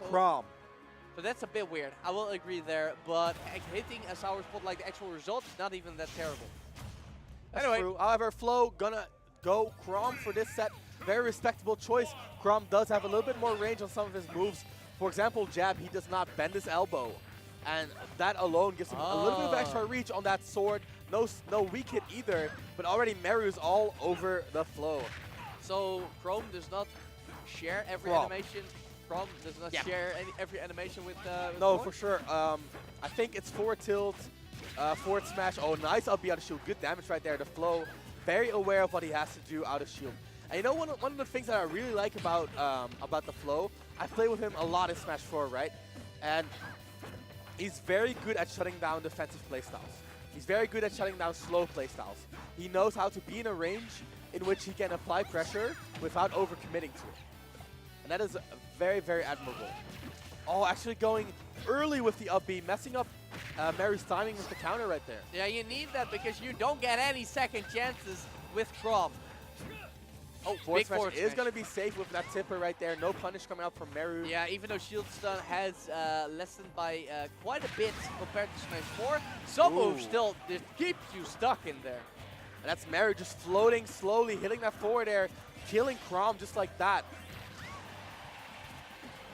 Chrom. So that's a bit weird. I will agree there, but hitting a sour spot like the actual result is not even that terrible. That's Anyway. true. However, Flo gonna go Chrom for this set. Very respectable choice. Chrom does have a little bit more range on some of his moves. For example, jab, he does not bend his elbow. And that alone gives him a little bit of extra reach on that sword. No weak hit either, but already Meru's all over the Flo. So Chrom does not share every animation. Chrom does not share every animation with No, Roy? for sure. I think it's forward tilt, forward smash. Oh, nice up B out of shield. Good damage right there. The Flo, very aware of what he has to do out of shield. And you know, one of the things that I really like about the Flo, I play with him a lot in Smash 4, right? And he's very good at shutting down defensive playstyles. He's very good at shutting down slow playstyles. He knows how to be in a range in which he can apply pressure without overcommitting to it. And that is very, very admirable. Oh, actually going early with the up B, messing up Meru's timing with the counter right there. Yeah, you need that because you don't get any second chances with Chrom. Oh, Forward big smash forward is smash. going to be safe with that tipper right there. No punish coming out from Meru. Yeah, even though shield stun has lessened by quite a bit compared to Smash 4, some moves still just keep you stuck in there. And that's Meru just floating slowly, hitting that forward air, killing Chrom just like that.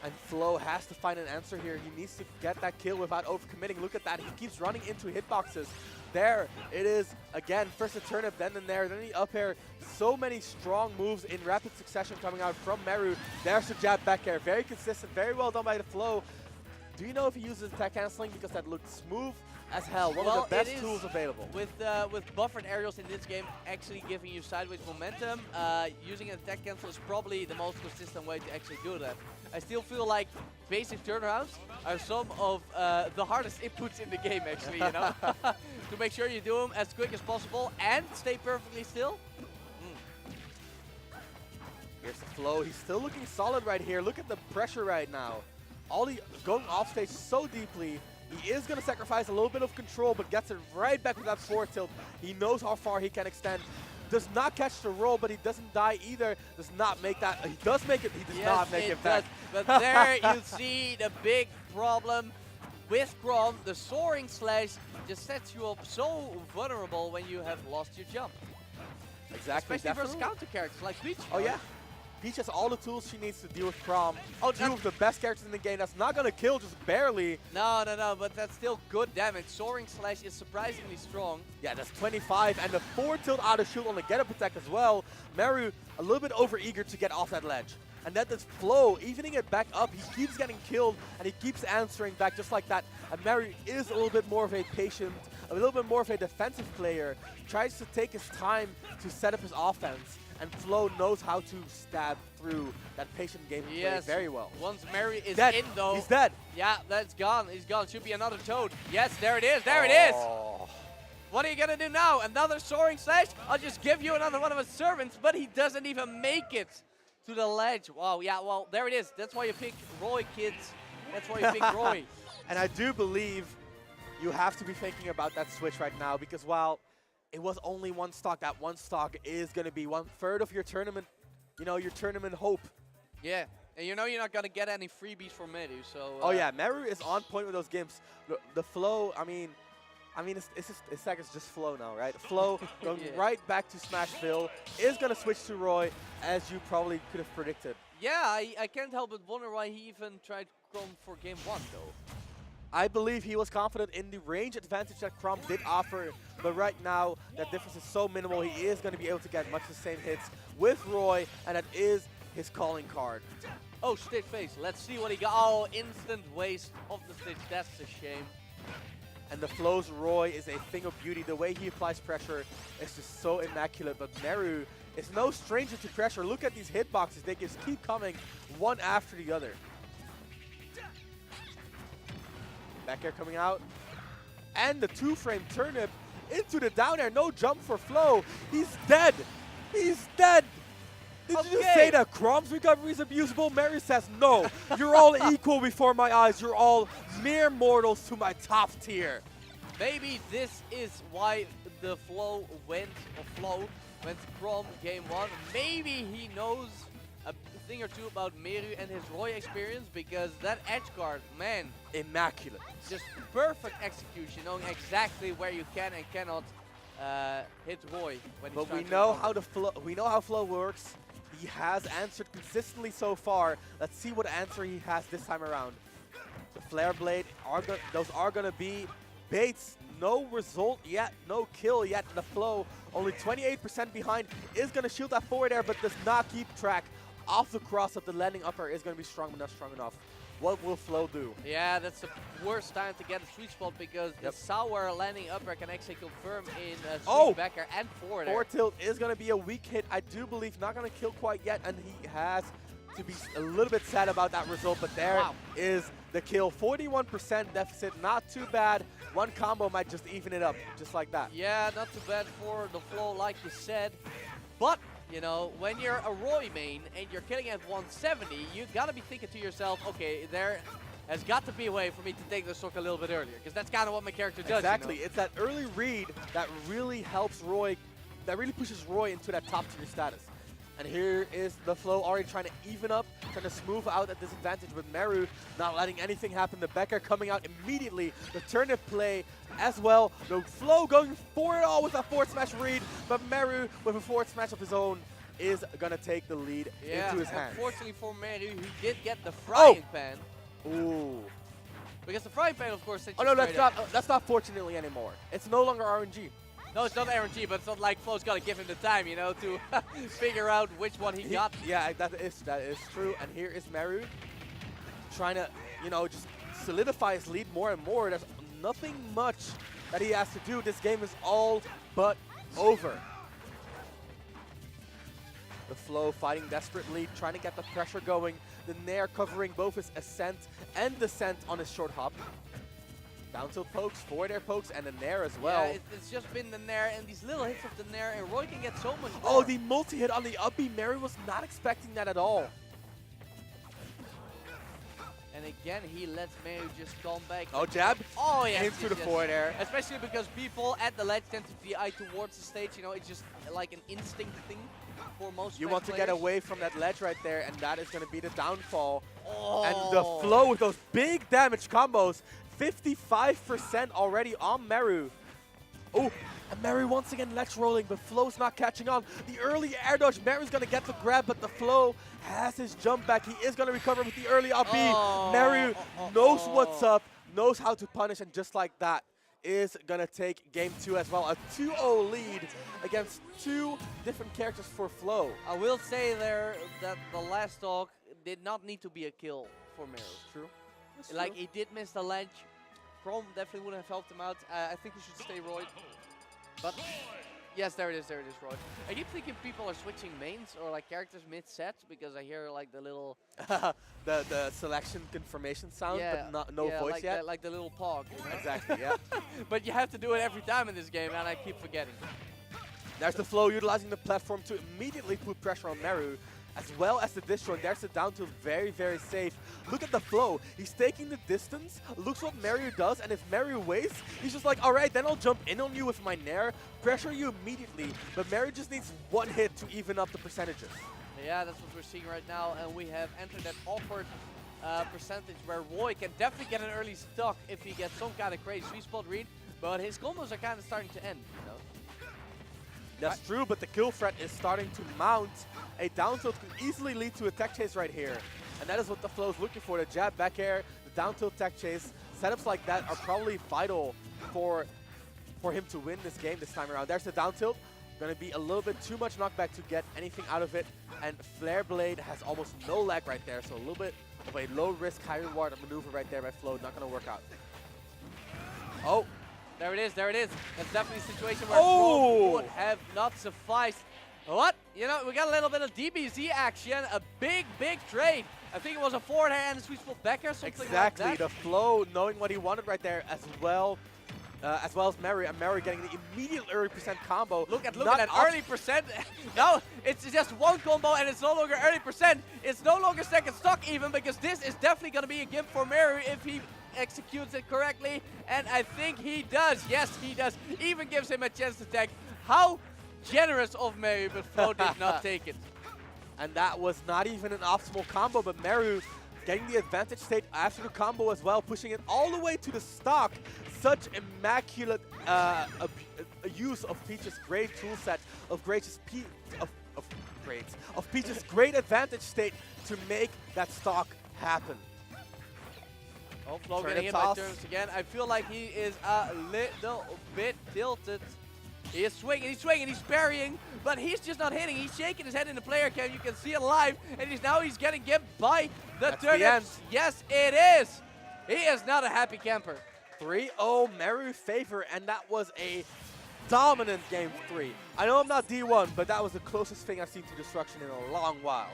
And Flo has to find an answer here. He needs to get that kill without overcommitting. Look at that. He keeps running into hitboxes. There it is again. First the turnip, then the nair, then the up air. So many strong moves in rapid succession coming out from Meru. There's the jab back air. Very consistent. Very well done by the Flo. Do you know if he uses attack canceling? Because that looked smooth as hell. One of the best tools available. With buffered aerials in this game actually giving you sideways momentum, using an attack cancel is probably the most consistent way to actually do that. I still feel like basic turnarounds are some of the hardest inputs in the game, actually, you know? To make sure you do them as quick as possible and stay perfectly still. Here's the Flo. He's still looking solid right here. Look at the pressure right now. Going off stage so deeply. He is going to sacrifice a little bit of control, but gets it right back with that forward tilt. He knows how far he can extend. Does not catch the roll, but he doesn't die either. Does not make that. He does make it. He does not make it back. But there you see the big problem with Chrom. The soaring slash just sets you up so vulnerable when you have lost your jump. Exactly. Especially versus counter characters like Peach. Oh yeah. Peach has all the tools she needs to deal with Chrom. Oh, two of the best characters in the game. That's not going to kill, just barely. No, but that's still good damage. Soaring Slash is surprisingly strong. Yeah, that's 25, and the forward tilt out of shield on the get-up attack as well. Meru a little bit over-eager to get off that ledge. And then this Flo, evening it back up, he keeps getting killed, and he keeps answering back just like that. And Meru is a little bit more of a patient, a little bit more of a defensive player. Tries to take his time to set up his offense. And Flo knows how to stab through that patient game play very well. Once Meru is dead. in, though. He's dead. Yeah, that's gone. He's gone. Should be another Toad. Yes, there it is. There it is. What are you going to do now? Another Soaring Slash? I'll just give you another one of his servants, but he doesn't even make it to the ledge. Wow, yeah, well, there it is. That's why you pick Roy, kids. That's why you pick Roy. And I do believe you have to be thinking about that switch right now, because while it was only one stock, that one stock is going to be 1/3 of your tournament, you know, your tournament hope. Yeah, and you know you're not going to get any freebies from Meru, so... oh yeah, Meru is on point with those games. The Flo, I mean, it's like it's just Flo now, right? Flo going right back to Smashville, is going to switch to Roy, as you probably could have predicted. Yeah, I can't help but wonder why he even tried Chrom for game 1, though. I believe he was confident in the range advantage that Chrom did offer, but right now that difference is so minimal, he is going to be able to get much the same hits with Roy, and that is his calling card. Oh, stage face. Let's see what he got. Oh, instant waste of the stage. That's a shame. And the Flo's Roy is a thing of beauty. The way he applies pressure is just so immaculate, but Meru is no stranger to pressure. Look at these hitboxes. They just keep coming one after the other. Back air coming out. And the 2-frame turnip into the down air. No jump for Flo. He's dead. He's dead. Did you just say that Chrom's recovery is abusable? Meru says, no. You're all equal before my eyes. You're all mere mortals to my top tier. Maybe this is why the Flo went Chrom game 1. Maybe he knows thing or two about Meru and his Roy experience, because that edge guard, man, Immaculate. just perfect execution, knowing exactly where you can and cannot hit Roy when he's But trying we to know recover. how the flow. We know how flow works. He has answered consistently so far. Let's see what answer he has this time around. The flare blade those are gonna be baits. No result yet, no kill yet. The flow only 28% behind is gonna shield that forward air, but does not keep track of the cross of the landing upper. Is gonna be strong enough. What will Flow do? Yeah, that's the worst time to get a sweet spot, because the sour landing upper can actually confirm in sweet backer and forward air. Forward tilt is going to be a weak hit, I do believe. Not going to kill quite yet, and he has to be a little bit sad about that result, but there is the kill. 41% deficit, not too bad. One combo might just even it up, just like that. Yeah, not too bad for the Flow, like you said. But, you know, when you're a Roy main and you're killing at 170, you gotta be thinking to yourself, okay, there has got to be a way for me to take the stock a little bit earlier, because that's kind of what my character does. Exactly, You know? it's that early read that really helps Roy, that really pushes Roy into that top tier status. And here is the Flow already trying to even up, trying to smooth out at disadvantage with Meru, not letting anything happen. The Becker coming out immediately, the turnip play as well. The Flow going for it all with a forward smash read, but Meru with a forward smash of his own is gonna take the lead into his hands. Unfortunately for Meru, he did get the frying pan. Ooh. Because the frying pan, of course, Oh no, that's not fortunately anymore. It's no longer RNG. No, it's not RNG, but it's not like Flow's got to give him the time, you know, to figure out which one he got. Yeah, that is true. And here is Meru trying to, you know, just solidify his lead more and more. There's nothing much that he has to do. This game is all but over. The Flow fighting desperately, trying to get the pressure going. The Nair covering both his ascent and descent on his short hop. Down tilt pokes, forward air pokes, and the Nair as well. Yeah, it's just been the Nair and these little hits of the Nair, and Roy can get so much more. Oh, the multi-hit on the up B. Meru was not expecting that at all. And again, he lets Meru just come back. Oh, jab. Oh, yeah. Into the forward air. Especially because people at the ledge tend to DI towards the stage, you know, it's just like an instinct thing for most You Smash want to players. get away from that ledge right there, and that is going to be the downfall. Oh. And the Flow with those big damage combos, 55% already on Meru. Oh, and Meru once again ledge rolling, but Flow's not catching on. The early air dodge, Meru's going to get the grab, but the Flow has his jump back. He is going to recover with the early up B. Meru knows what's up, knows how to punish, and just like that, is going to take game 2 as well. A 2-0 lead against two different characters for Flow. I will say there that the last stock did not need to be a kill for Meru. True. Like, he did miss the ledge. Chrom definitely would have helped him out. I think he should stay Roy. But, yes, there it is, Roy. I keep thinking people are switching mains or like characters mid-set, because I hear like the little... the selection confirmation sound, but no voice like yet. like the little pog. You know? Exactly, yeah. But you have to do it every time in this game, and I keep forgetting. There's the Flow utilizing the platform to immediately put pressure on Meru, as well as the distro. There's the down tilt, very, very safe. Look at the Flow. He's taking the distance, looks what Meru does, and if Meru waits, he's just like, all right, then I'll jump in on you with my Nair, pressure you immediately. But Meru just needs one hit to even up the percentages. Yeah, that's what we're seeing right now, and we have entered that awkward percentage where Roy can definitely get an early stock if he gets some kind of crazy sweet spot read, but his combos are kind of starting to end, you know? That's true, but the kill threat is starting to mount. A down tilt can easily lead to a tech chase right here. And that is what the Flow is looking for. The jab back air, the down tilt tech chase. Setups like that are probably vital for him to win this game this time around. There's the down tilt. Going to be a little bit too much knockback to get anything out of it. And Flare Blade has almost no lag right there. So a little bit of a low risk, high reward maneuver right there by Flow. Not going to work out. Oh. There it is. That's definitely a situation where Chrom would have not sufficed. What? You know, we got a little bit of DBZ action, a big trade. I think it was a forward air and a sweet spot back air, something like that. Exactly, the Flow knowing what he wanted right there as well as Meru, and Meru getting the immediate early percent combo. Look at that early percent. No, it's just one combo and it's no longer early percent. It's no longer second stock even, because this is definitely going to be a gimp for Meru if he executes it correctly, and I think he does. Yes, he does. Even gives him a chance to tag. How generous of Meru, but Flow did not take it. And that was not even an optimal combo, but Meru getting the advantage state after the combo as well, pushing it all the way to the stock. Such immaculate use of Peach's great toolset, of Peach's great advantage state to make that stock happen. Oh, Flo getting hit by turns again. I feel like he is a little bit tilted. He is swinging, he's parrying, but he's just not hitting. He's shaking his head in the player cam. You can see it live, and he's getting gimped by the turnips. Yes, it is. He is not a happy camper. 3-0 Meru favor, and that was a dominant game 3. I know I'm not D1, but that was the closest thing I've seen to destruction in a long while.